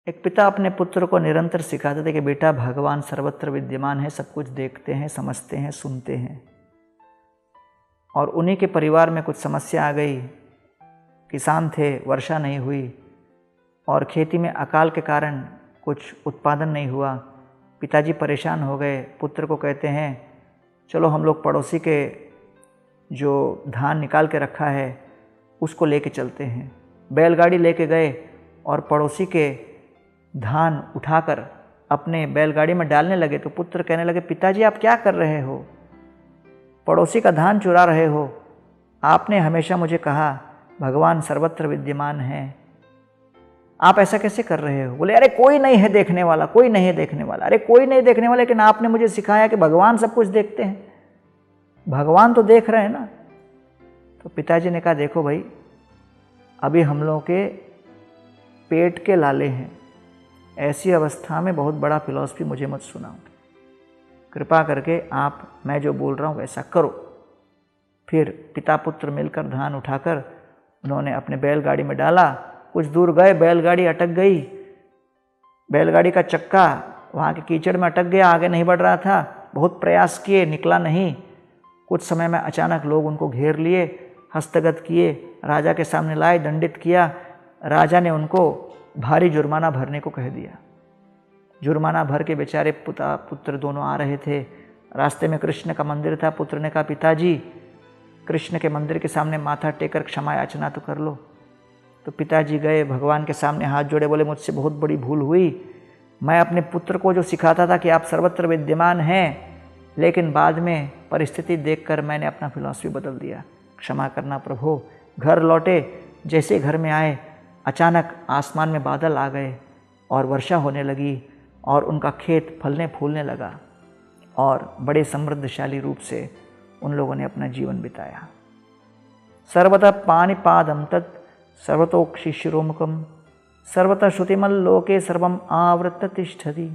एक पिता अपने पुत्र को निरंतर सिखाते थे कि बेटा भगवान सर्वत्र विद्यमान है, सब कुछ देखते हैं, समझते हैं, सुनते हैं। और उन्हीं के परिवार में कुछ समस्या आ गई। किसान थे, वर्षा नहीं हुई और खेती में अकाल के कारण कुछ उत्पादन नहीं हुआ। पिताजी परेशान हो गए, पुत्र को कहते हैं चलो हम लोग पड़ोसी के जो धान निकाल के रखा है उसको लेके चलते हैं। बैलगाड़ी लेके गए और पड़ोसी के धान उठाकर अपने बैलगाड़ी में डालने लगे तो पुत्र कहने लगे पिताजी आप क्या कर रहे हो, पड़ोसी का धान चुरा रहे हो। आपने हमेशा मुझे कहा भगवान सर्वत्र विद्यमान है, आप ऐसा कैसे कर रहे हो। बोले अरे कोई नहीं है देखने वाला, कोई नहीं है देखने वाला। अरे कोई नहीं देखने वाला, लेकिन आपने मुझे सिखाया कि भगवान सब कुछ देखते हैं, भगवान तो देख रहे हैं ना। तो पिताजी ने कहा देखो भाई, अभी हम लोगों के पेट के लाले हैं, ऐसी अवस्था में बहुत बड़ा फिलॉसफी मुझे मत सुनाओ, कृपा करके आप मैं जो बोल रहा हूँ वैसा करो। फिर पिता पुत्र मिलकर धान उठाकर उन्होंने अपने बैलगाड़ी में डाला। कुछ दूर गए, बैलगाड़ी अटक गई। बैलगाड़ी का चक्का वहाँ के कीचड़ में अटक गया, आगे नहीं बढ़ रहा था। बहुत प्रयास किए, निकला नहीं। कुछ समय में अचानक लोग उनको घेर लिए, हस्तगत किए, राजा के सामने लाए, दंडित किया। राजा ने उनको भारी जुर्माना भरने को कह दिया। जुर्माना भर के बेचारे पिता पुत्र दोनों आ रहे थे। रास्ते में कृष्ण का मंदिर था। पुत्र ने कहा पिताजी कृष्ण के मंदिर के सामने माथा टेकर क्षमा याचना तो कर लो। तो पिताजी गए, भगवान के सामने हाथ जोड़े, बोले मुझसे बहुत बड़ी भूल हुई। मैं अपने पुत्र को जो सिखाता था कि आप सर्वत्र विद्यमान हैं, लेकिन बाद में परिस्थिति देखकर मैंने अपना फिलॉसफी बदल दिया, क्षमा करना प्रभु। घर लौटे, जैसे घर में आए अचानक आसमान में बादल आ गए और वर्षा होने लगी और उनका खेत फलने फूलने लगा और बड़े समृद्धशाली रूप से उन लोगों ने अपना जीवन बिताया। सर्वतः पाणिपादं तत् सर्वतोक्षि शिरोमुखम सर्वतः श्रुतिमल लोके सर्वम आवृत्त तिष्ठति।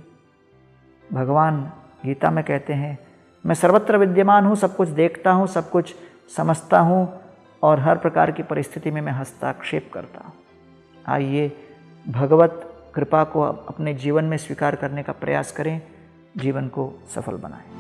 भगवान गीता में कहते हैं मैं सर्वत्र विद्यमान हूँ, सब कुछ देखता हूँ, सब कुछ समझता हूँ और हर प्रकार की परिस्थिति में मैं हस्तक्षेप करता हूँ। आइए भगवत कृपा को अपने जीवन में स्वीकार करने का प्रयास करें, जीवन को सफल बनाएं।